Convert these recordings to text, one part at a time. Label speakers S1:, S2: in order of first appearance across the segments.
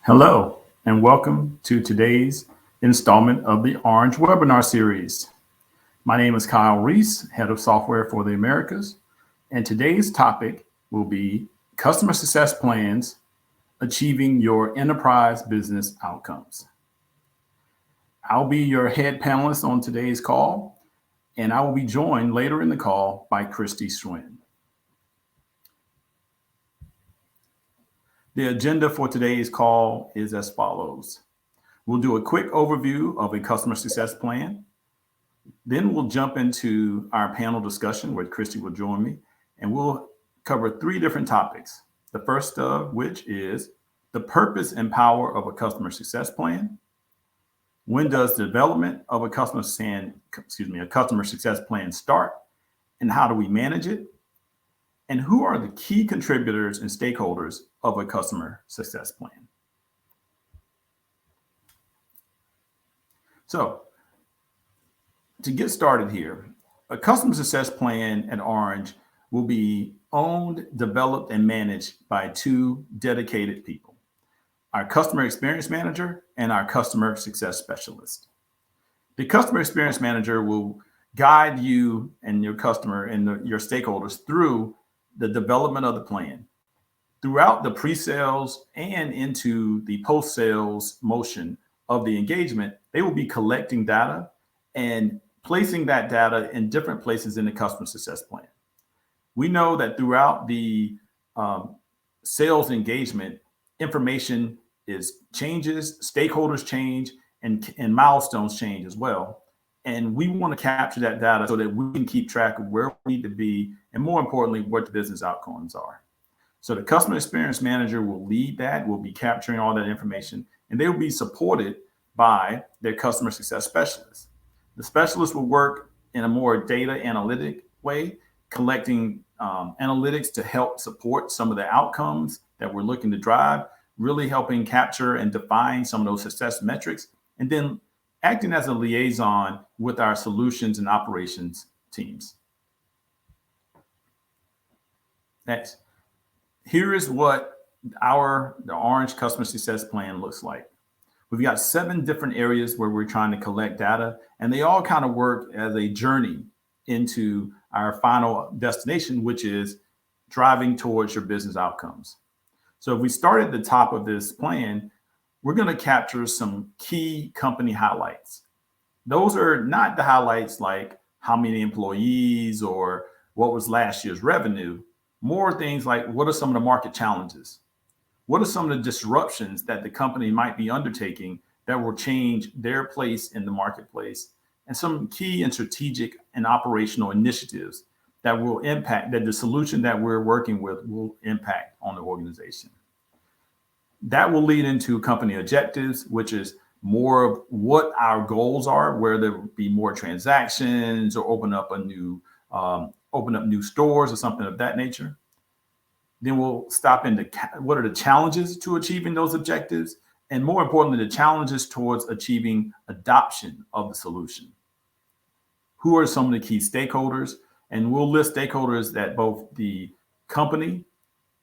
S1: Hello, and welcome to today's installment of the Orange webinar series. My name is Kyle Reese, Head of Software for the Americas, and today's topic will be Customer Success Plans, Achieving Your Enterprise Business Outcomes. I'll be your head panelist on today's call, and I will be joined later in the call by Christy Swin. The agenda for today's call is as follows. We'll do a quick overview of a customer success plan. Then we'll jump into our panel discussion where Christy will join me, and we'll cover three different topics. The first of which is the purpose and power of a customer success plan. When does the development of a customer success plan start, and how do we manage it? And who are the key contributors and stakeholders of a customer success plan? So to get started here, a customer success plan at Orange will be owned, developed, and managed by two dedicated people, our customer experience manager and our customer success specialist. The customer experience manager will guide you and your customer and your stakeholders through the development of the plan. Throughout the pre-sales and into the post-sales motion of the engagement, they will be collecting data and placing that data in different places in the customer success plan. We know that throughout the sales engagement, information changes, stakeholders change, and milestones change as well. And we want to capture that data so that we can keep track of where we need to be, and more importantly, what the business outcomes are. So the customer experience manager will lead that, will be capturing all that information, and they will be supported by their customer success specialist. The specialist will work in a more data analytic way, collecting analytics to help support some of the outcomes that we're looking to drive, really helping capture and define some of those success metrics, and then acting as a liaison with our solutions and operations teams. Next, here is what the Orange Customer Success Plan looks like. We've got 7 different areas where we're trying to collect data, and they all kind of work as a journey into our final destination, which is driving towards your business outcomes. So if we start at the top of this plan, we're going to capture some key company highlights. Those are not the highlights like how many employees or what was last year's revenue, more things like what are some of the market challenges? What are some of the disruptions that the company might be undertaking that will change their place in the marketplace? And some key and strategic and operational initiatives that will impact, that the solution that we're working with will impact on the organization. That will lead into company objectives, which is more of what our goals are, where there will be more transactions or open up new stores or something of that nature. Then we'll stop into what are the challenges to achieving those objectives, and more importantly, the challenges towards achieving adoption of the solution. Who are some of the key stakeholders? And we'll list stakeholders at both the company,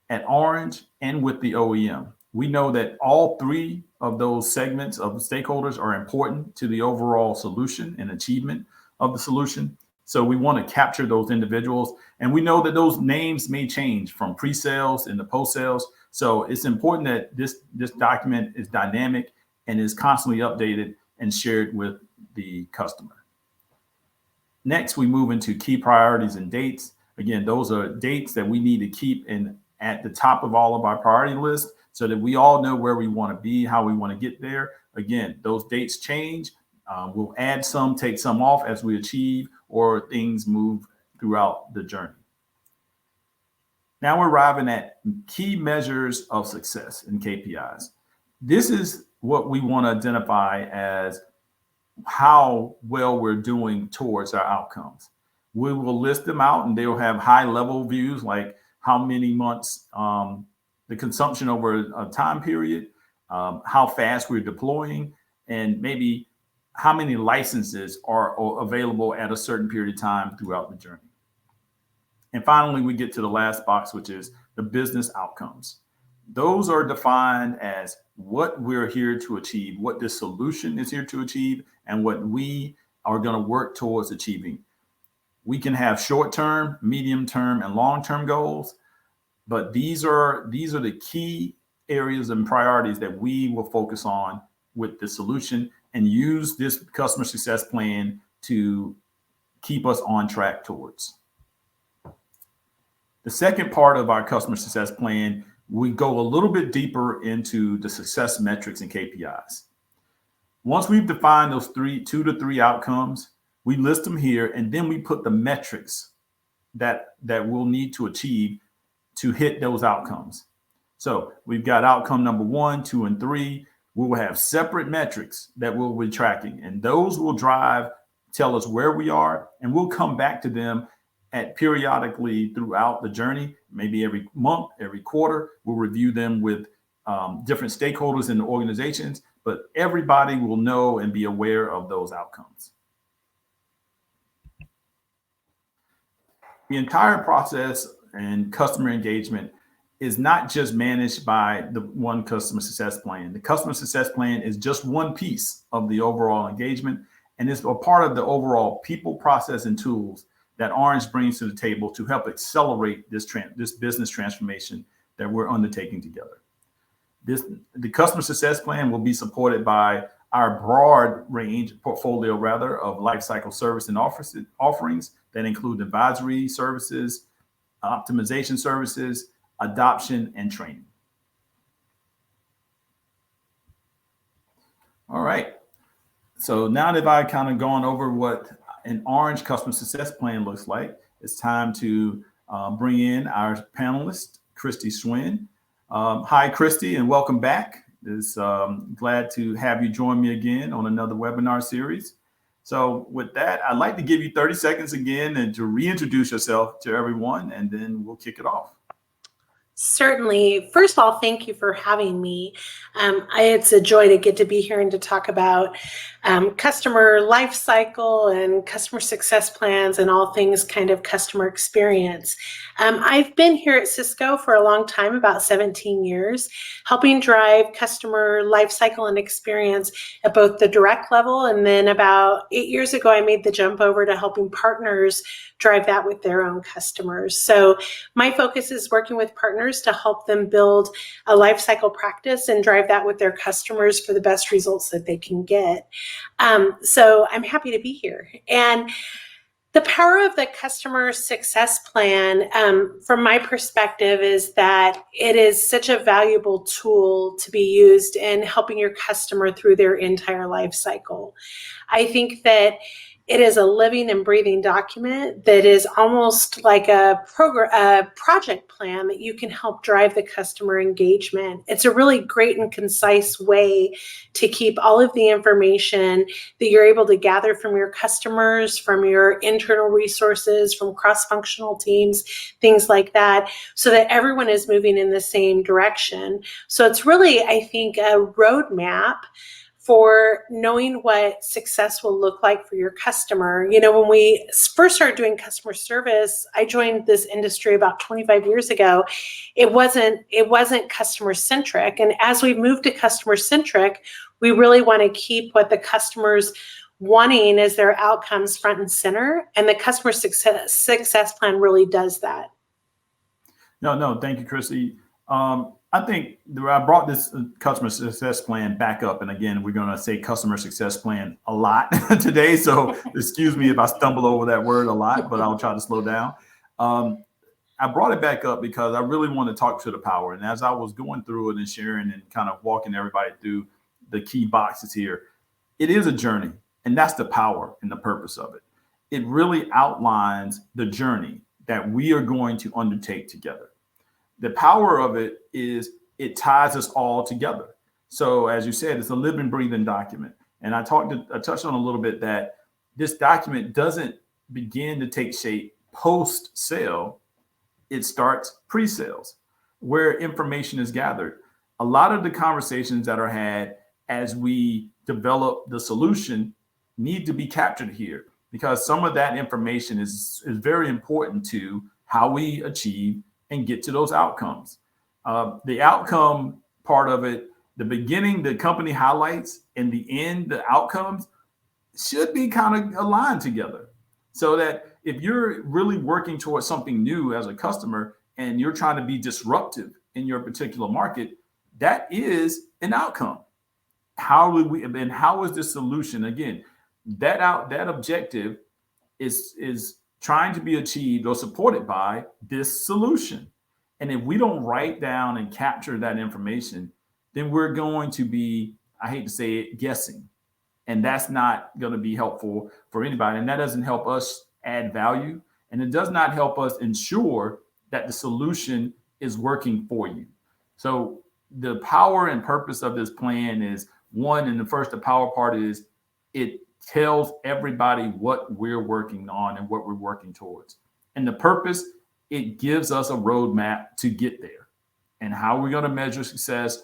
S1: at Orange, and with the OEM. We know that all 3 of those segments of stakeholders are important to the overall solution and achievement of the solution. So we want to capture those individuals. And we know that those names may change from pre-sales into post-sales. So it's important that this document is dynamic and is constantly updated and shared with the customer. Next, we move into key priorities and dates. Again, those are dates that we need to keep at the top of all of our priority list, so that we all know where we want to be, how we want to get there. Again, those dates change. We'll add some, take some off as we achieve, or things move throughout the journey. Now we're arriving at key measures of success and KPIs. This is what we want to identify as how well we're doing towards our outcomes. We will list them out, and they will have high level views like how many months, the consumption over a time period, how fast we're deploying, and maybe how many licenses are available at a certain period of time throughout the journey. And finally, we get to the last box, which is the business outcomes. Those are defined as what we're here to achieve, what this solution is here to achieve, and what we are going to work towards achieving. We can have short-term, medium-term, and long-term goals, but these are the key areas and priorities that we will focus on with the solution and use this customer success plan to keep us on track towards. The second part of our customer success plan, we go a little bit deeper into the success metrics and KPIs. Once we've defined those 2 to 3 outcomes, we list them here, and then we put the metrics that we'll need to achieve to hit those outcomes. So we've got outcome number 1, 2, and 3. We will have separate metrics that we'll be tracking, and those will tell us where we are, and we'll come back to them periodically throughout the journey, maybe every month, every quarter. We'll review them with different stakeholders in the organizations, but everybody will know and be aware of those outcomes. The entire process and customer engagement is not just managed by the one customer success plan. The customer success plan is just one piece of the overall engagement, and it's a part of the overall people, process, and tools that Orange brings to the table to help accelerate this business transformation that we're undertaking together. The customer success plan will be supported by our broad range portfolio of lifecycle service and offerings that include advisory services, optimization services, adoption, and training. All right. So now that I've kind of gone over what an Orange customer success plan looks like, it's time to bring in our panelist, Christy Swin. Hi, Christy, and welcome back. Glad to have you join me again on another webinar series. So with that, I'd like to give you 30 seconds again and to reintroduce yourself to everyone, and then we'll kick it off.
S2: Certainly. First of all, thank you for having me. It's a joy to get to be here and to talk about customer life cycle and customer success plans and all things kind of customer experience. I've been here at Cisco for a long time, about 17 years, helping drive customer life cycle and experience at both the direct level, and then about 8 years ago, I made the jump over to helping partners drive that with their own customers. So my focus is working with partners to help them build a life cycle practice and drive that with their customers for the best results that they can get. So I'm happy to be here. And the power of the customer success plan, from my perspective, is that it is such a valuable tool to be used in helping your customer through their entire life cycle. I think that it is a living and breathing document that is almost like a project plan that you can help drive the customer engagement. It's a really great and concise way to keep all of the information that you're able to gather from your customers, from your internal resources, from cross-functional teams, things like that, so that everyone is moving in the same direction. So it's really, I think, a roadmap for knowing what success will look like for your customer. You know, when we first started doing customer service, I joined this industry about 25 years ago. It wasn't customer centric. And as we've moved to customer centric, we really want to keep what the customer's wanting as their outcomes front and center. And the customer success plan really does that.
S1: No, thank you, Christy. I think I brought this customer success plan back up. And again, we're going to say customer success plan a lot today. So excuse me if I stumble over that word a lot, but I'll try to slow down. I brought it back up because I really want to talk to the power. And as I was going through it and sharing and kind of walking everybody through the key boxes here, it is a journey. And that's the power and the purpose of it. It really outlines the journey that we are going to undertake together. The power of it is it ties us all together. So as you said, it's a living, breathing document. And I touched on a little bit that this document doesn't begin to take shape post-sale. It starts pre-sales, where information is gathered. A lot of the conversations that are had as we develop the solution need to be captured here, because some of that information is very important to how we achieve and get to those outcomes. The outcome part of it, the beginning, the company highlights, and the end, the outcomes should be kind of aligned together. So that if you're really working towards something new as a customer and you're trying to be disruptive in your particular market, that is an outcome. How would we, and how is this solution? Again, that objective is trying to be achieved or supported by this solution. And if we don't write down and capture that information, then we're going to be, I hate to say it, guessing. And that's not going to be helpful for anybody. And that doesn't help us add value. And it does not help us ensure that the solution is working for you. So the power and purpose of this plan is one, and the power part is it tells everybody what we're working on and what we're working towards. And the purpose, it gives us a roadmap to get there. And how we're going to measure success,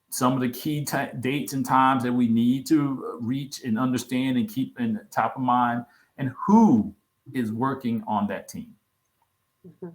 S1: some of the key dates and times that we need to reach and understand and keep in top of mind, and who is working on that team.
S2: Mm-hmm.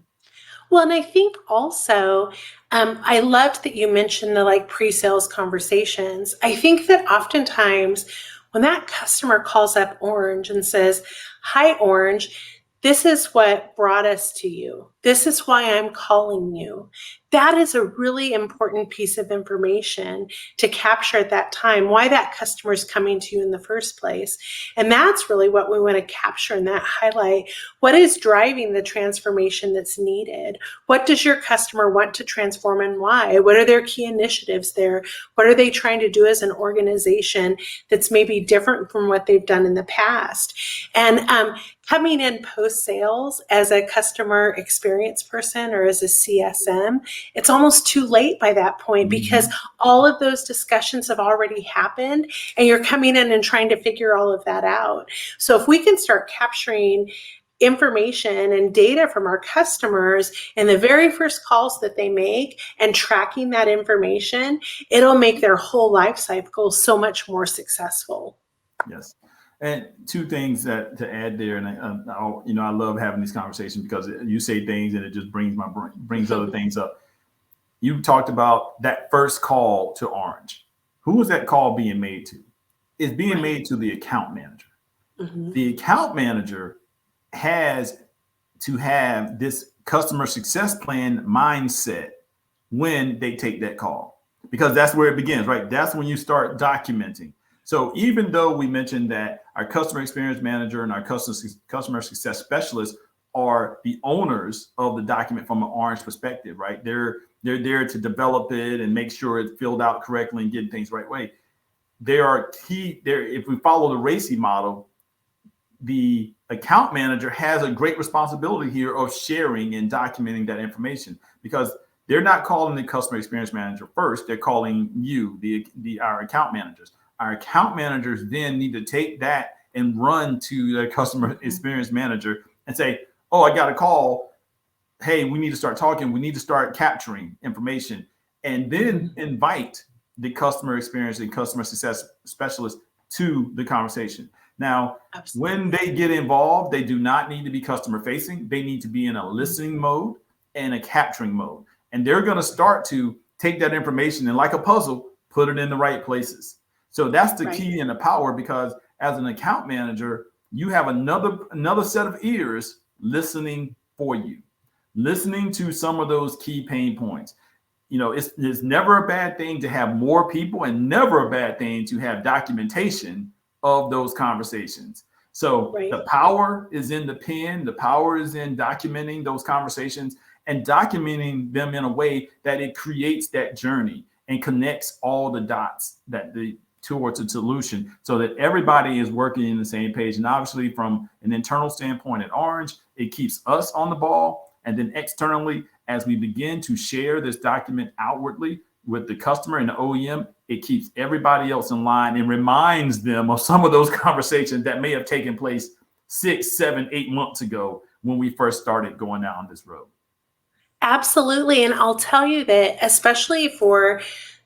S2: Well, and I think also, I loved that you mentioned the pre-sales conversations. I think that oftentimes when that customer calls up Orange and says, "Hi, Orange, this is what brought us to you. This is why I'm calling you." That is a really important piece of information to capture at that time, why that customer is coming to you in the first place. And that's really what we want to capture in that highlight. What is driving the transformation that's needed? What does your customer want to transform and why? What are their key initiatives there? What are they trying to do as an organization that's maybe different from what they've done in the past? And coming in post-sales as a customer experience person or as a CSM, it's almost too late by that point because all of those discussions have already happened and you're coming in and trying to figure all of that out. So if we can start capturing information and data from our customers in the very first calls that they make and tracking that information, it'll make their whole life cycle so much more successful.
S1: Yes. And two things that to add there, and I love having these conversations because you say things and it just brings other things up. You talked about that first call to Orange. Who is that call being made to? It's being made to the account manager. Mm-hmm. The account manager has to have this customer success plan mindset when they take that call, because that's where it begins, right? That's when you start documenting. So even though we mentioned that our customer experience manager and our customer success specialist are the owners of the document from an Orange perspective, right? They're there to develop it and make sure it's filled out correctly and getting things the right way. They are key there. If we follow the RACI model, the account manager has a great responsibility here of sharing and documenting that information, because they're not calling the customer experience manager first. They're calling you, our account managers. Our account managers then need to take that and run to the customer experience manager and say, "Oh, I got a call. Hey, we need to start talking. We need to start capturing information," and then invite the customer experience and customer success specialist to the conversation. Now, when they get involved, they do not need to be customer facing. They need to be in a listening mode and a capturing mode. And they're going to start to take that information and, like a puzzle, put it in the right places. So that's the key and the power, because as an account manager, you have another set of ears listening for you, listening to some of those key pain points. It's never a bad thing to have more people, and never a bad thing to have documentation of those conversations. So the power is in the pen, the power is in documenting those conversations and documenting them in a way that it creates that journey and connects all the dots towards a solution, so that everybody is working in the same page. And obviously, from an internal standpoint at Orange, it keeps us on the ball. And then externally, as we begin to share this document outwardly with the customer and the OEM, it keeps everybody else in line and reminds them of some of those conversations that may have taken place 6, 7, 8 months ago when we first started going down this road.
S2: Absolutely. And I'll tell you that, especially for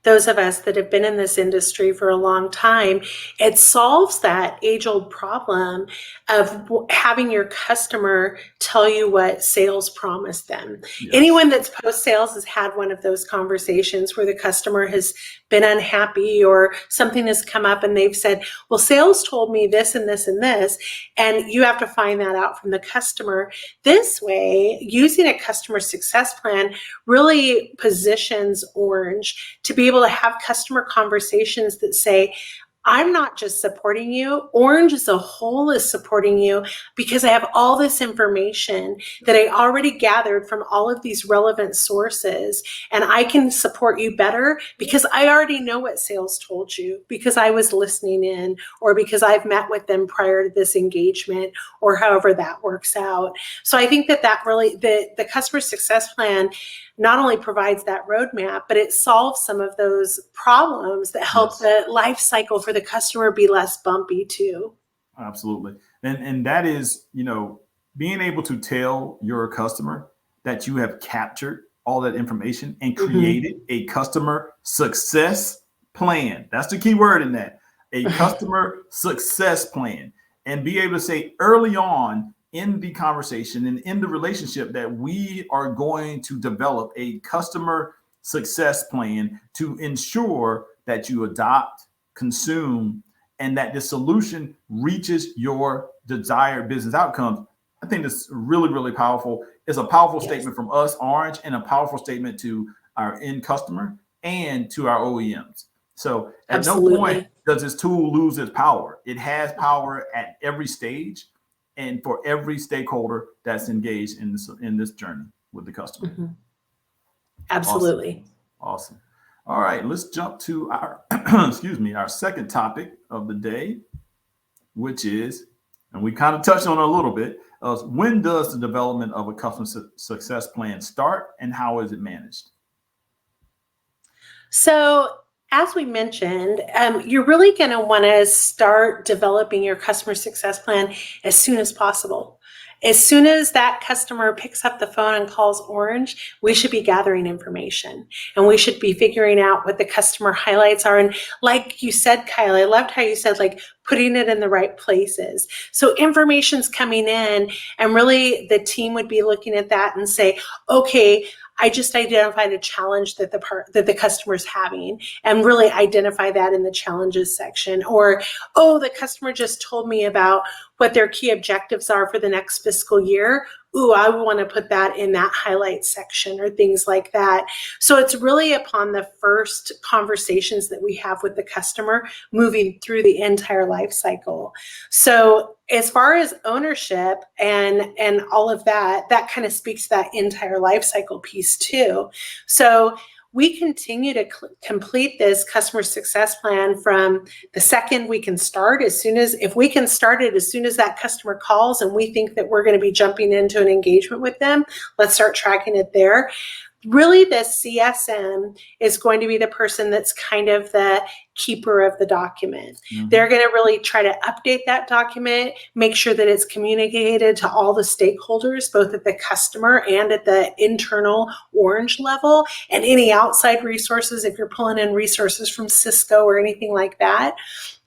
S2: those of us that have been in this industry for a long time, it solves that age-old problem of having your customer tell you what sales promised them.
S1: Yes.
S2: Anyone that's post-sales has had one of those conversations where the customer has been unhappy or something has come up and they've said, well, sales told me this and this and this, and you have to find that out from the customer. This way, using a customer success plan really positions Orange to be able to have customer conversations that say, I'm not just supporting you. Orange as a whole is supporting you because I have all this information that I already gathered from all of these relevant sources, and I can support you better because I already know what sales told you because I was listening in, or because I've met with them prior to this engagement, or however that works out. So I think that really, the customer success plan not only provides that roadmap, but it solves some of those problems that help the life cycle for the customer be less bumpy too.
S1: Absolutely. And that is, being able to tell your customer that you have captured all that information and created a customer success plan. That's the key word in that, a customer success plan, and be able to say early on in the conversation and in the relationship that we are going to develop a customer success plan to ensure that you adopt, consume, and that the solution reaches your desired business outcomes. I think that's really, really powerful. It's a powerful statement from us, Orange, and a powerful statement to our end customer and to our OEMs. So at no point does this tool lose its power. It has power at every stage and for every stakeholder that's engaged in this journey with the customer.
S2: Absolutely.
S1: Awesome. All right, let's jump to our our second topic of the day, which is, and we kind of touched on it a little bit, when does the development of a customer success plan start and how is it managed?
S2: So as we mentioned, you're really going to want to start developing your customer success plan as soon as possible. As soon as that customer picks up the phone and calls Orange, we should be gathering information and we should be figuring out what the customer highlights are. And like you said, Kyle, I loved how you said, like, putting it in the right places. So information's coming in, and really the team would be looking at that and say, okay, I just identified a challenge that the customer's having, and really identify that in the challenges section. Or, oh, the customer just told me about what their key objectives are for the next fiscal year. Ooh, I want to put that in that highlight section, or things like that. So it's really upon the first conversations that we have with the customer moving through the entire life cycle. So as far as ownership and all of that, that kind of speaks to that entire life cycle piece too. So we continue to complete this customer success plan from the second we can start. If we can start it as soon as that customer calls and we think that we're going to be jumping into an engagement with them, let's start tracking it there. Really, the CSM is going to be the person that's kind of the keeper of the document. They're going to really try to update that document, make sure that it's communicated to all the stakeholders, both at the customer and at the internal Orange level, and any outside resources. If you're pulling in resources from Cisco or anything like that,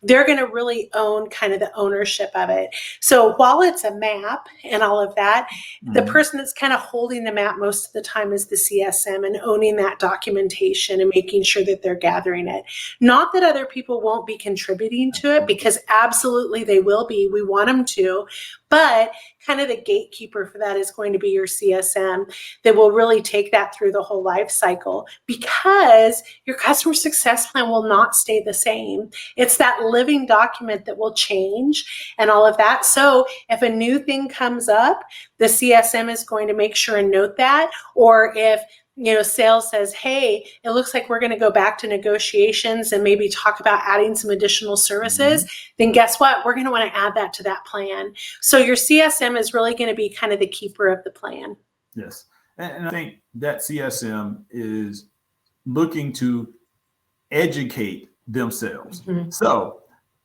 S2: they're going to really own kind of the ownership of it. So while it's a map and all of that, the person that's kind of holding the map most of the time is the CSM, and owning that documentation and making sure that they're gathering it. Not that other people won't be contributing to it, because absolutely they will be. We want them to. But kind of the gatekeeper for that is going to be your CSM that will really take that through the whole life cycle, because your customer success plan will not stay the same. It's that living document that will change and all of that. So if a new thing comes up, the CSM is going to make sure and note that. Or if sales says, hey, it looks like we're going to go back to negotiations and maybe talk about adding some additional services, then guess what? We're going to want to add that to that plan. So your CSM is really going to be kind of the keeper of the plan.
S1: Yes. And I think that CSM is looking to educate themselves. So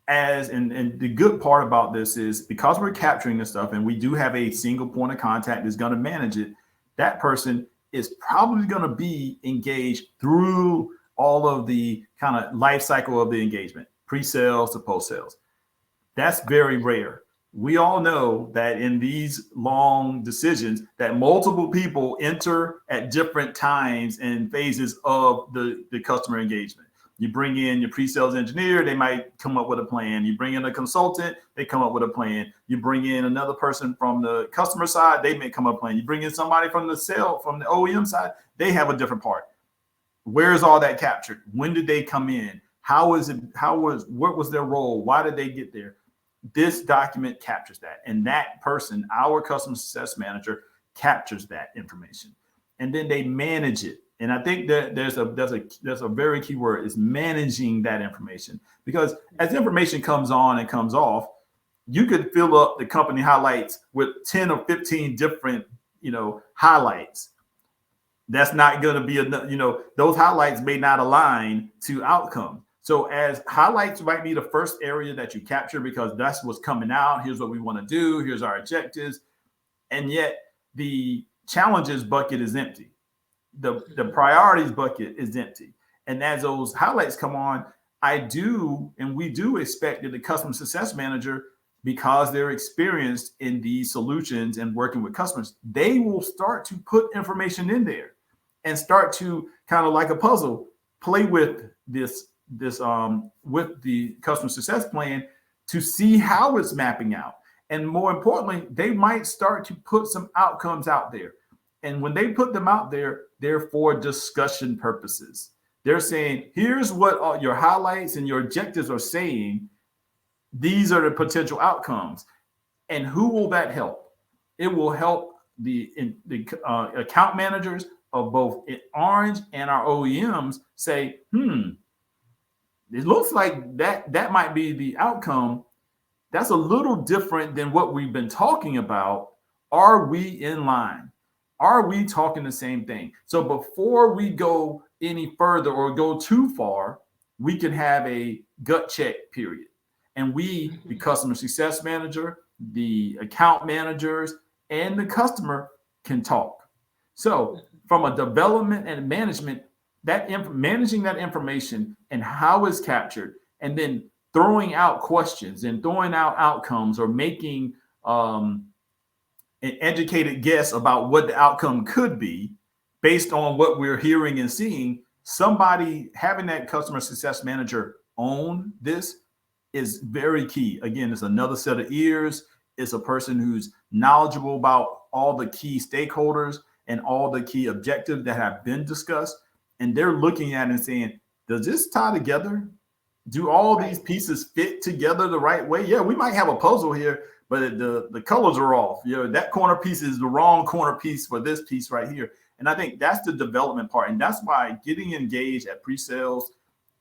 S1: and the good part about this is, because we're capturing this stuff and we do have a single point of contact that's going to manage it, that person is probably going to be engaged through all of the kind of life cycle of the engagement, pre-sales to post-sales. That's very rare. We all know that in these long decisions that multiple people enter at different times and phases of the customer engagement. You bring in your pre-sales engineer, they might come up with a plan. You bring in a consultant, they come up with a plan. You bring in another person from the customer side, they may come up with a plan. You bring in somebody from the OEM side, they have a different part. Where is all that captured? When did they come in? What was their role? Why did they get there? This document captures that. And that person, our customer success manager, captures that information. And then they manage it. And I think that there's a very key word is managing that information, because as information comes on and comes off, you could fill up the company highlights with 10 or 15 different, highlights. That's not going to be enough. Those highlights may not align to outcome. So as highlights might be the first area that you capture because that's what's coming out. Here's what we want to do. Here's our objectives. And yet the challenges bucket is empty. The priorities bucket is empty. And as those highlights come on, we do expect that the customer success manager, because they're experienced in these solutions and working with customers, they will start to put information in there and start to kind of like a puzzle, play with this with the customer success plan to see how it's mapping out. And more importantly, they might start to put some outcomes out there. And when they put them out there, they're for discussion purposes. They're saying, here's what all your highlights and your objectives are saying. These are the potential outcomes. And who will that help? It will help the account managers of both Orange and our OEMs say, it looks like that might be the outcome. That's a little different than what we've been talking about. Are we in line? Are we talking the same thing? So before we go any further or go too far, we can have a gut check period. And we, the customer success manager, the account managers, and the customer can talk. So from a development and management, managing that information and how it's captured, and then throwing out questions and throwing out outcomes or making an educated guess about what the outcome could be based on what we're hearing and seeing. Somebody having that customer success manager own this is very key. Again, it's another set of ears. It's a person who's knowledgeable about all the key stakeholders and all the key objectives that have been discussed. And they're looking at it and saying, does this tie together? Do all these pieces fit together the right way? Yeah, we might have a puzzle here, but the colors are off. That corner piece is the wrong corner piece for this piece right here. And I think that's the development part. And that's why getting engaged at pre-sales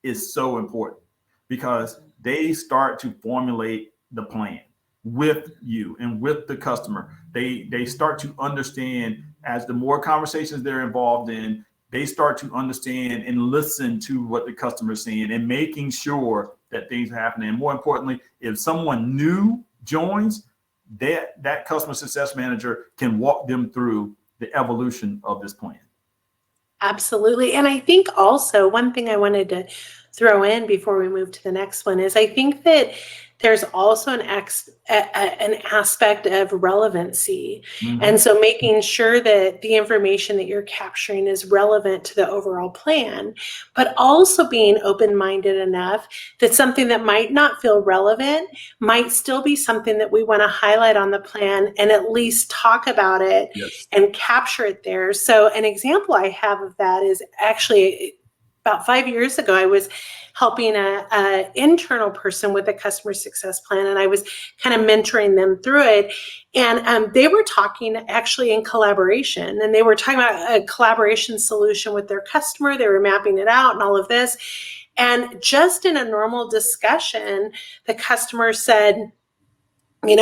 S1: is so important, because they start to formulate the plan with you and with the customer. They start to understand, as the more conversations they're involved in, they start to understand and listen to what the customer is saying and making sure that things are happening. And more importantly, if someone new joins, that customer success manager can walk them through the evolution of this plan.
S2: Absolutely. And I think also one thing I wanted to throw in before we move to the next one is I think that there's also an aspect of relevancy. Mm-hmm. And so making sure that the information that you're capturing is relevant to the overall plan, but also being open-minded enough that something that might not feel relevant might still be something that we want to highlight on the plan and at least talk about it. Yes. And capture it there. So an example I have of that is actually about 5 years ago, I was helping a internal person with a customer success plan, and I was kind of mentoring them through it. And they were talking actually in collaboration, and they were talking about a collaboration solution with their customer. They were mapping it out and all of this. And just in a normal discussion, the customer said, they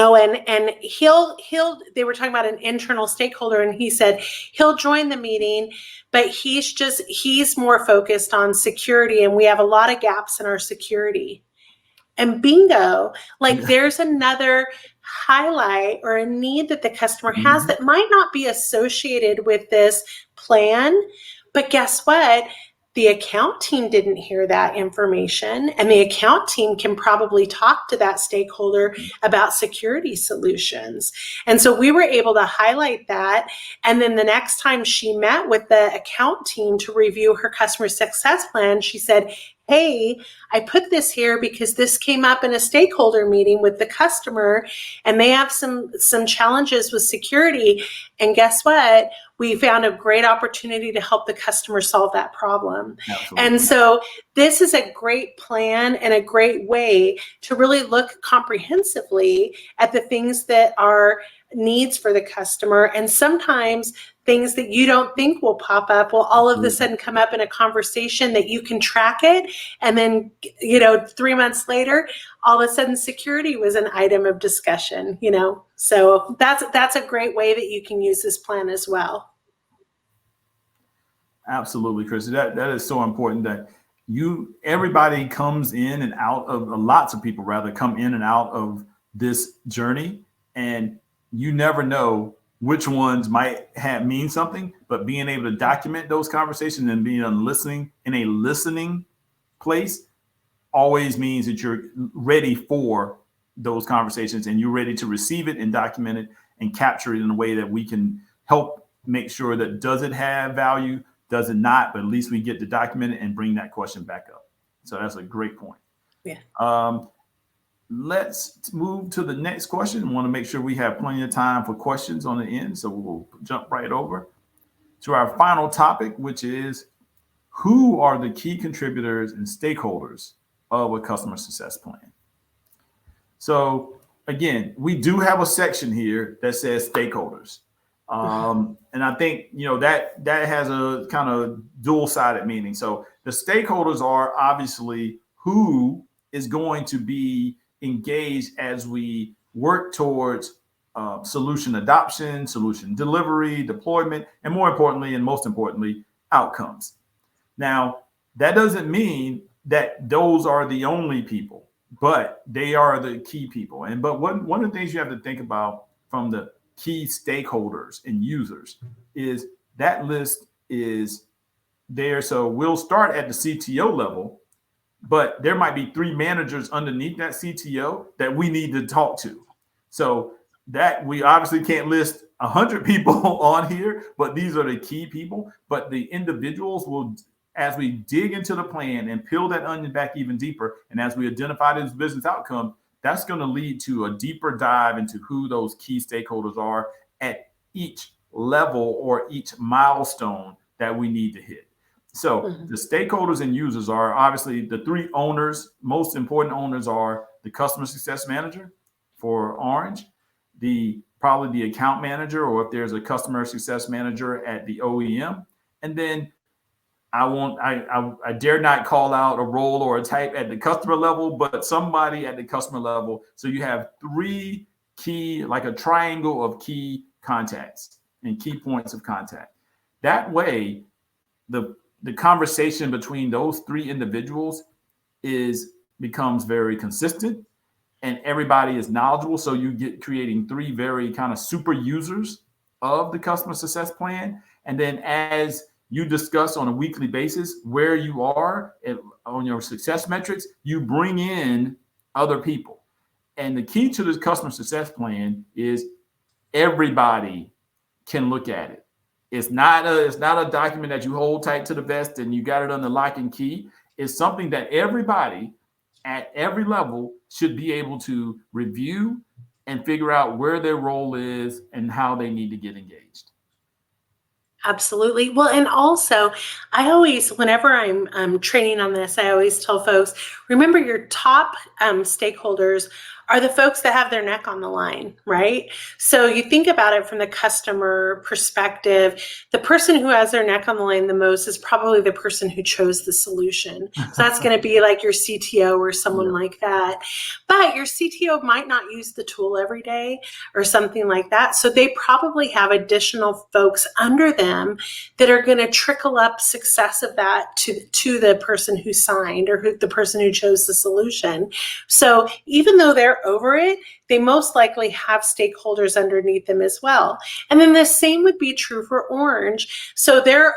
S2: were talking about an internal stakeholder, and he said he'll join the meeting, but he's more focused on security, and we have a lot of gaps in our security. And bingo, there's another highlight or a need that the customer has that might not be associated with this plan, but guess what? the account team didn't hear that information, and the account team can probably talk to that stakeholder about security solutions. And so we were able to highlight that. And then the next time she met with the account team to review her customer success plan, she said, hey, I put this here because this came up in a stakeholder meeting with the customer, and they have some challenges with security. And guess what? We found a great opportunity to help the customer solve that problem.
S1: Absolutely.
S2: And so this is a great plan and a great way to really look comprehensively at the things that are needs for the customer. And sometimes things that you don't think will pop up will all of a sudden come up in a conversation that you can track it. And then, 3 months later, all of a sudden security was an item of discussion, So that's a great way that you can use this plan as well.
S1: Absolutely, Chris. That is so important that everybody comes in and out of, lots of people rather come in and out of this journey, and you never know which ones might mean something, but being able to document those conversations and being in a listening place always means that you're ready for those conversations and you're ready to receive it and document it and capture it in a way that we can help make sure that does it have value, does it not, but at least we get to document it and bring that question back up. So that's a great point.
S2: Yeah.
S1: Let's move to the next question. I want to make sure we have plenty of time for questions on the end. So we'll jump right over to our final topic, which is who are the key contributors and stakeholders of a customer success plan? So again, we do have a section here that says stakeholders. And I think, that has a kind of dual-sided meaning. So the stakeholders are obviously who is going to be engaged as we work towards solution adoption, solution delivery, deployment, and more importantly, and most importantly, outcomes. Now, that doesn't mean that those are the only people, but they are the key people. But one of the things you have to think about from the key stakeholders and users is that list is there. So we'll start at the CTO level, but there might be 3 managers underneath that CTO that we need to talk to. So that we obviously can't list 100 people on here, but these are the key people. But the individuals will, as we dig into the plan and peel that onion back even deeper, and as we identify this business outcome, that's going to lead to a deeper dive into who those key stakeholders are at each level or each milestone that we need to hit. So the stakeholders and users are obviously the 3 owners. Most important owners are the customer success manager for Orange, probably the account manager, or if there's a customer success manager at the OEM. And then I dare not call out a role or a type at the customer level, but somebody at the customer level. So you have 3 key, like a triangle of key contacts and key points of contact. That way, the conversation between those 3 individuals becomes very consistent and everybody is knowledgeable. So you get creating 3 very kind of super users of the customer success plan. And then as you discuss on a weekly basis where you are on your success metrics, you bring in other people. And the key to this customer success plan is everybody can look at it. It's not a document that you hold tight to the vest and you got it under lock and key. It's something that everybody at every level should be able to review and figure out where their role is and how they need to get engaged.
S2: Absolutely. Well, and also, whenever I'm training on this, I always tell folks, remember your top stakeholders are the folks that have their neck on the line, right? So you think about it from the customer perspective, the person who has their neck on the line the most is probably the person who chose the solution. So that's going to be like your CTO or someone like that. But your CTO might not use the tool every day or something like that. So they probably have additional folks under them that are going to trickle up success of that to the person who signed or the person who chose the solution. So even though they're over it, they most likely have stakeholders underneath them as well. And then the same would be true for Orange. So the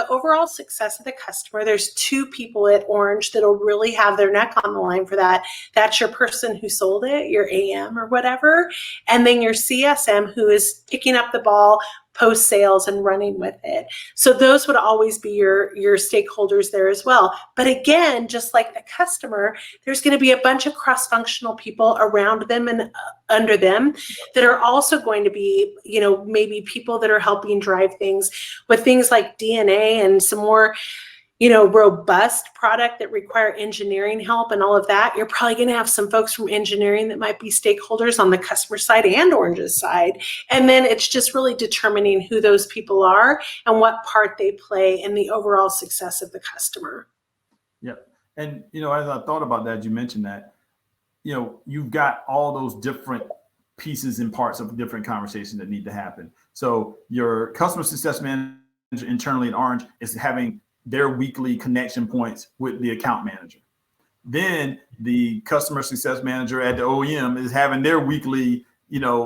S2: overall success of the customer, there's two people at Orange that'll really have their neck on the line for that. That's your person who sold it, your AM or whatever, and then your CSM who is picking up the ball post sales and running with it. So those would always be your stakeholders there as well. But again, just like the customer, there's going to be a bunch of cross-functional people around them and under them that are also going to be, maybe people that are helping drive things with things like DNA and some more robust product that require engineering help and all of that. You're probably going to have some folks from engineering that might be stakeholders on the customer side and Orange's side. And then it's just really determining who those people are and what part they play in the overall success of the customer.
S1: Yep. And, as I thought about that, you mentioned that, you've got all those different pieces and parts of different conversations that need to happen. So your customer success manager internally at Orange is having their weekly connection points with the account manager. Then the customer success manager at the OEM is having their weekly,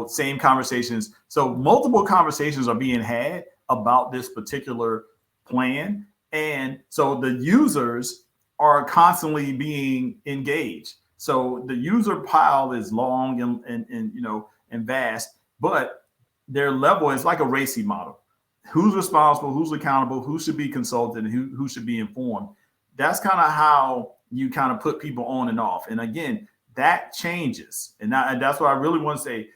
S1: same conversations. So multiple conversations are being had about this particular plan. And so the users are constantly being engaged. So the user pile is long and vast, but their level is like a RACI model. Who's responsible, who's accountable, who should be consulted, and who should be informed. That's kind of how you kind of put people on and off. And again, that changes. And that's what I really want to say.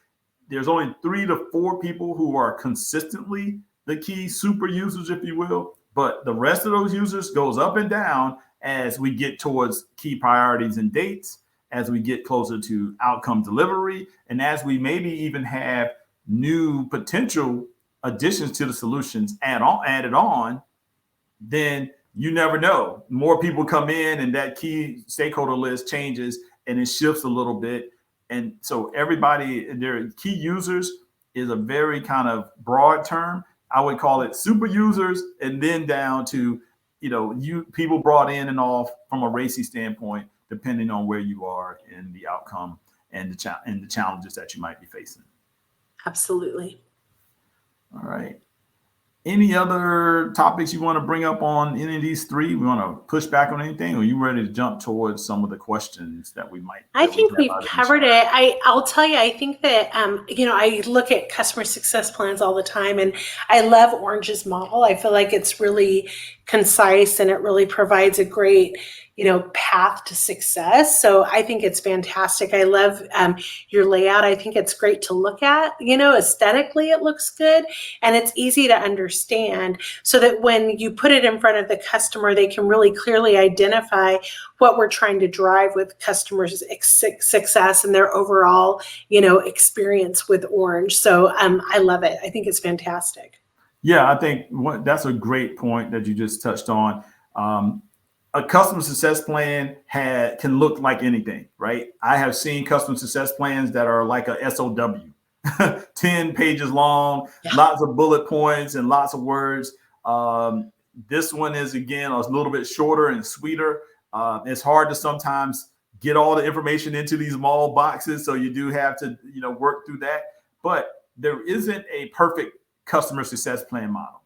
S1: There's only 3 to 4 people who are consistently the key super users, if you will. But the rest of those users goes up and down as we get towards key priorities and dates, as we get closer to outcome delivery, and as we maybe even have new potential additions to the solutions added on, then you never know. More people come in and that key stakeholder list changes and it shifts a little bit. And so everybody, their key users is a very kind of broad term. I would call it super users, and then down to, people brought in and off from a RACI standpoint, depending on where you are in the outcome and the challenges that you might be facing.
S2: Absolutely.
S1: All right. Any other topics you want to bring up on any of these 3? We want to push back on anything, or are you ready to jump towards some of the questions that we might?
S2: I think we've covered it. I'll tell you, I think that, I look at customer success plans all the time, and I love Orange's model. I feel like it's really concise and it really provides a great, path to success. So I think it's fantastic. I love your layout. I think it's great to look at, aesthetically it looks good and it's easy to understand so that when you put it in front of the customer, they can really clearly identify what we're trying to drive with customers' success and their overall, experience with Orange. So I love it. I think it's fantastic.
S1: Yeah, I think that's a great point that you just touched on. A customer success plan can look like anything, right? I have seen customer success plans that are like a SOW, 10 pages long, lots of bullet points and lots of words. This one is, again, a little bit shorter and sweeter. It's hard to sometimes get all the information into these small boxes, so you do have to, work through that. But there isn't a perfect customer success plan model.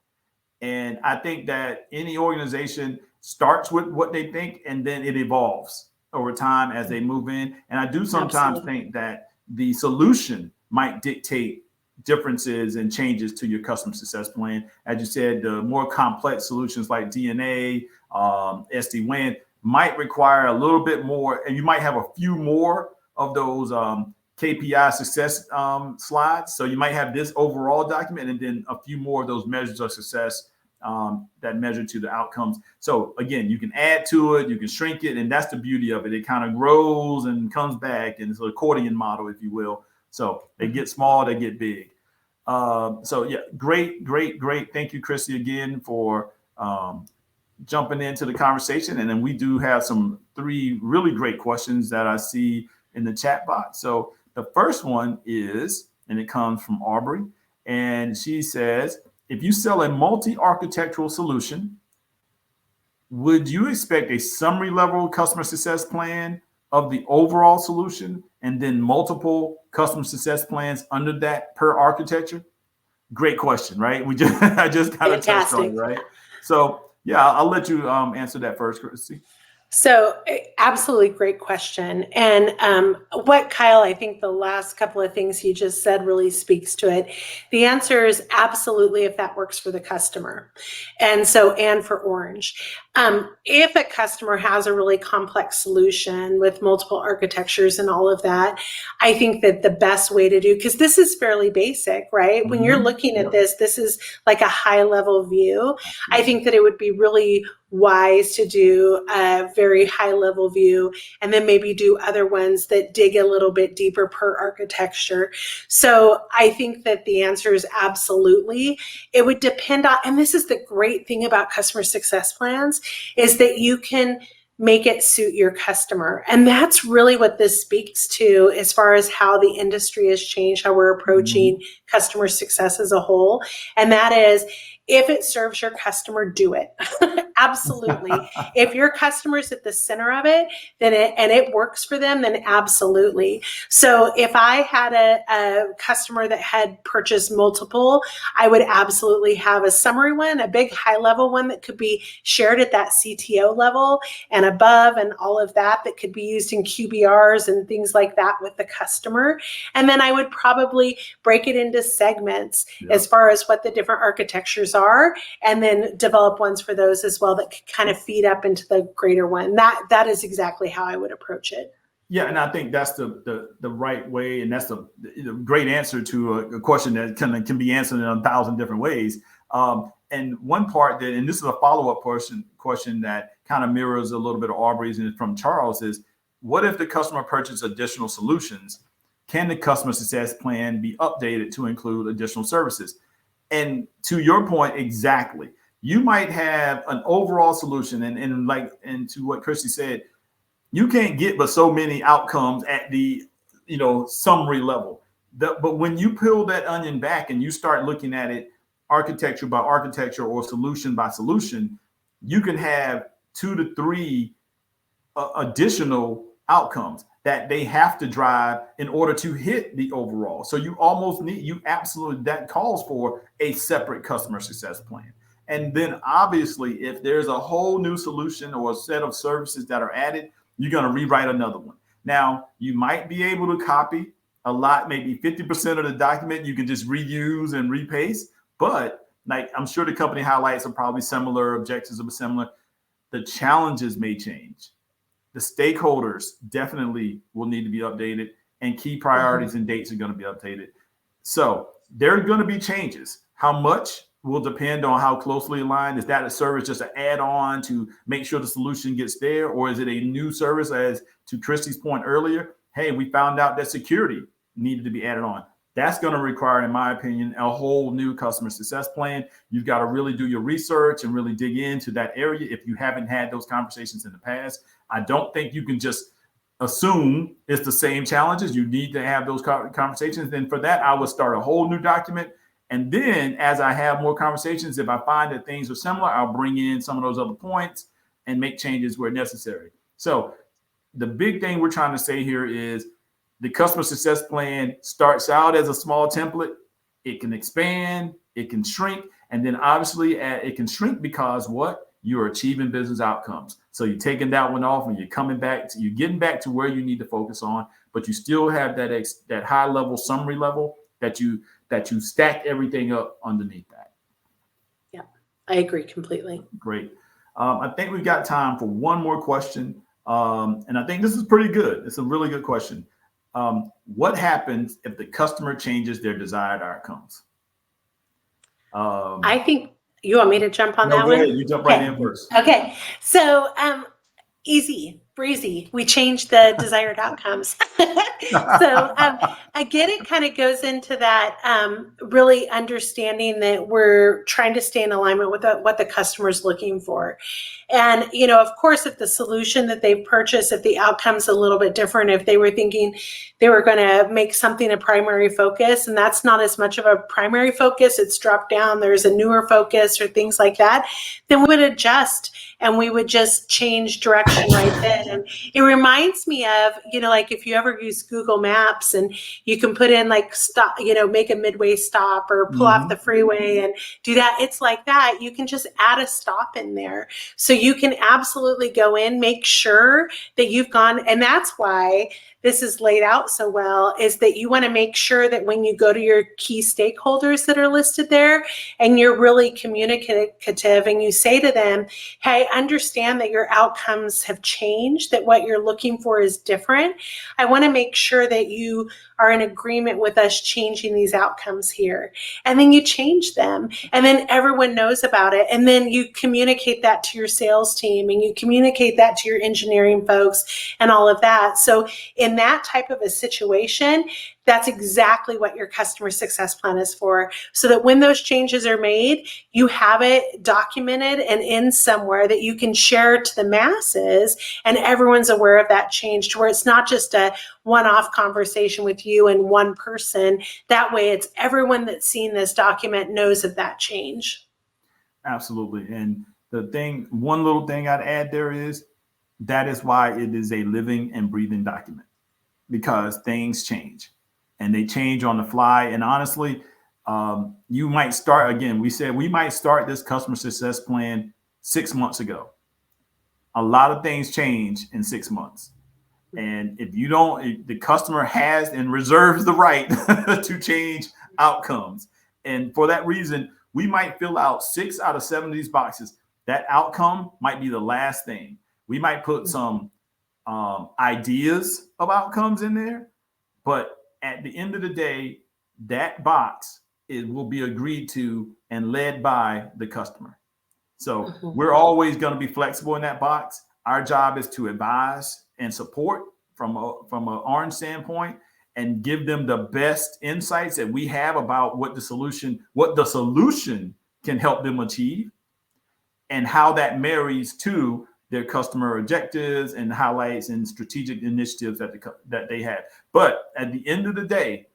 S1: And I think that any organization starts with what they think, and then it evolves over time as they move in. And I do sometimes think that the solution might dictate differences and changes to your customer success plan. As you said, the more complex solutions like DNA, SD-WAN might require a little bit more, and you might have a few more of those KPI success slides. So you might have this overall document and then a few more of those measures of success that measure to the outcomes. So again, you can add to it, you can shrink it, and that's the beauty of it. It kind of grows and comes back, and it's an accordion model, if you will. So they get small, they get big. So yeah, great. Thank you, Christy, again for jumping into the conversation. And then we do have 3 really great questions that I see in the chat box. So the first one is, and it comes from Aubrey, and she says, if you sell a multi-architectural solution, would you expect a summary level customer success plan of the overall solution and then multiple customer success plans under that per architecture? Great question, right? I just kind of touched on it, right? So yeah, I'll let you answer that first, Christy.
S2: So absolutely great question. And what Kyle, I think the last couple of things you just said really speaks to it. The answer is absolutely if that works for the customer. And for Orange. If a customer has a really complex solution with multiple architectures and all of that, I think that the best way to do, because this is fairly basic, right? When you're looking at this is like a high level view. I think that it would be really wise to do a very high level view and then maybe do other ones that dig a little bit deeper per architecture. So I think that the answer is absolutely. It would depend on, and this is the great thing about customer success plans, is that you can make it suit your customer. And that's really what this speaks to as far as how the industry has changed, how we're approaching customer success as a whole. And that is, if it serves your customer, do it. Absolutely. If your customer is at the center of it, then it works for them, then absolutely. So if I had a customer that had purchased multiple, I would absolutely have a summary one, a big high level one that could be shared at that CTO level and above and all of that could be used in QBRs and things like that with the customer. And then I would probably break it into segments as far as what the different architectures are, and then develop ones for those as well that can kind of feed up into the greater one. That is exactly how I would approach it.
S1: Yeah, and I think that's the right way, and that's the great answer to a question that can be answered in 1,000 different ways. And one part that, and this is a follow-up question that kind of mirrors a little bit of Aubrey's and from Charles, is what if the customer purchases additional solutions? Can the customer success plan be updated to include additional services? And to your point, exactly. You might have an overall solution, and to what Christy said, you can't get but so many outcomes at the summary level. But when you peel that onion back and you start looking at it architecture by architecture or solution by solution, you can have 2 to 3 additional outcomes that they have to drive in order to hit the overall. So you absolutely, that calls for a separate customer success plan. And then obviously, if there's a whole new solution or a set of services that are added, you're going to rewrite another one. Now, you might be able to copy a lot, maybe 50% of the document you can just reuse and repaste. But like I'm sure the company highlights are probably similar, objectives are similar. The challenges may change. The stakeholders definitely will need to be updated, and key priorities and dates are going to be updated. So there are going to be changes. How much will depend on how closely aligned. Is that a service just an add-on to make sure the solution gets there? Or is it a new service, as to Christy's point earlier? Hey, we found out that security needed to be added on. That's going to require, in my opinion, a whole new customer success plan. You've got to really do your research and really dig into that area if you haven't had those conversations in the past. I don't think you can just assume it's the same challenges. You need to have those conversations. And for that, I would start a whole new document. And then as I have more conversations, if I find that things are similar, I'll bring in some of those other points and make changes where necessary. So the big thing we're trying to say here is the customer success plan starts out as a small template. It can expand, it can shrink, and then obviously it can shrink because what? You're achieving business outcomes. So you're taking that one off and you're getting back to where you need to focus on, but you still have that high level summary level that you stack everything up underneath that.
S2: Yeah, I agree completely.
S1: Great. I think we've got time for one more question. And I think this is pretty good. It's a really good question. What happens if the customer changes their desired outcomes?
S2: I think you want me to jump on that
S1: go
S2: one?
S1: Ahead. You jump right in first.
S2: Okay. So easy, breezy. We changed the desired outcomes. So again, it kind of goes into that really understanding that we're trying to stay in alignment with what the customer's looking for. And, of course, if the solution that they've purchased, if the outcome's a little bit different, if they were thinking they were going to make something a primary focus, and that's not as much of a primary focus, it's dropped down, there's a newer focus or things like that, then we would adjust and we would just change direction right then. And it reminds me of, like if you ever use Google Maps and you can put in like stop, make a midway stop or pull off the freeway and do that. It's like that. You can just add a stop in there. So you can absolutely go in, make sure that you've gone. And that's why this is laid out so well, is that you want to make sure that when you go to your key stakeholders that are listed there and you're really communicative and you say to them, hey, I understand that your outcomes have changed, that what you're looking for is different. I want to make sure that you are in agreement with us changing these outcomes here. And then you change them and then everyone knows about it. And then you communicate that to your sales team and you communicate that to your engineering folks and all of that. So in that type of a situation, that's exactly what your customer success plan is for. So that when those changes are made, you have it documented and in somewhere that you can share to the masses and everyone's aware of that change, to where it's not just a one-off conversation with you and one person. That way it's everyone that's seen this document knows of that change.
S1: Absolutely. And one little thing I'd add there is that is why it is a living and breathing document, because things change and they change on the fly. And honestly, you might start, again, we said we might start this customer success plan 6 months ago. A lot of things change in 6 months. And if the customer has and reserves the right to change outcomes. And for that reason, we might fill out 6 out of 7 of these boxes. That outcome might be the last thing. We might put some ideas of outcomes in there, but at the end of the day, that box will be agreed to and led by the customer. So we're always going to be flexible in that box. Our job is to advise and support from an Orange standpoint and give them the best insights that we have about what the solution can help them achieve and how that marries to their customer objectives and highlights and strategic initiatives that they have. But at the end of the day,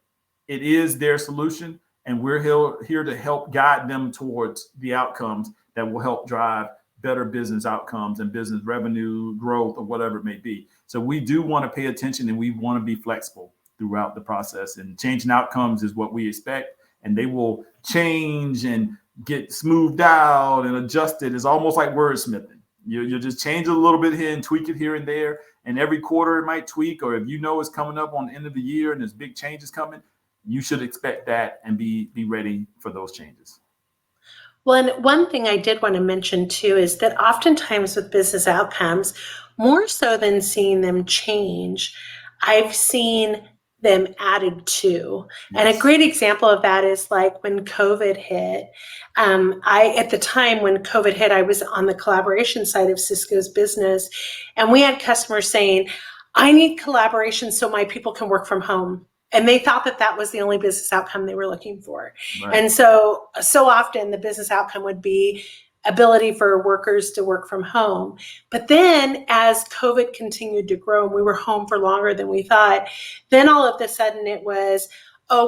S1: it is their solution, and we're here to help guide them towards the outcomes that will help drive better business outcomes and business revenue growth or whatever it may be. So we do want to pay attention and we want to be flexible throughout the process, and changing outcomes is what we expect, and they will change and get smoothed out and adjusted. It's almost like wordsmithing. You just change it a little bit here and tweak it here and there. And every quarter it might tweak, or if it's coming up on the end of the year and there's big changes coming, you should expect that and be ready for those changes.
S2: Well, and one thing I did want to mention too is that oftentimes with business outcomes, more so than seeing them change, I've seen them added to. Yes. And a great example of that is like when COVID hit. At the time when COVID hit, I was on the collaboration side of Cisco's business, and we had customers saying, I need collaboration so my people can work from home. And they thought that was the only business outcome they were looking for. Right. And so often the business outcome would be ability for workers to work from home. But then as COVID continued to grow and we were home for longer than we thought, then all of a sudden it was,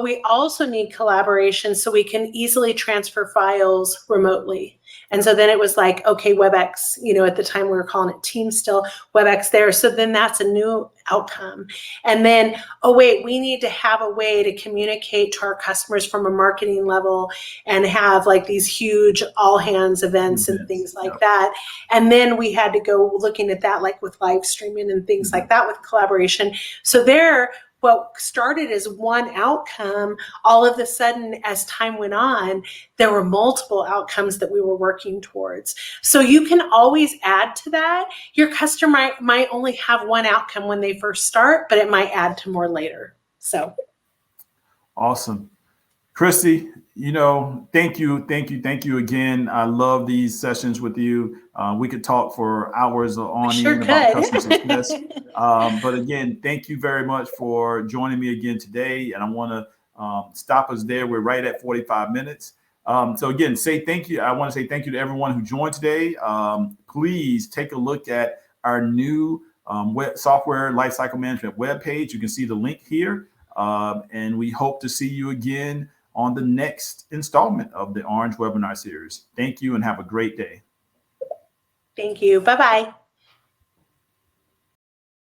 S2: we also need collaboration so we can easily transfer files remotely. And so then it was like, okay, WebEx, at the time we were calling it Teams still, WebEx there. So then that's a new outcome. And then, we need to have a way to communicate to our customers from a marketing level and have like these huge all hands events and things like that. And then we had to go looking at that, like with live streaming and things like that with collaboration. So what started as one outcome, all of a sudden, as time went on, there were multiple outcomes that we were working towards. So you can always add to that. Your customer might only have one outcome when they first start, but it might add to more later. So
S1: awesome. Christy, thank you again. I love these sessions with you. We could talk for hours on end about customer success. But again, thank you very much for joining me again today. And I want to stop us there. We're right at 45 minutes. So again, say thank you. I want to say thank you to everyone who joined today. Please take a look at our new software lifecycle management webpage. You can see the link here. And we hope to see you again on the next installment of the Orange webinar series. Thank you and have a great day.
S2: Thank you. Bye-bye.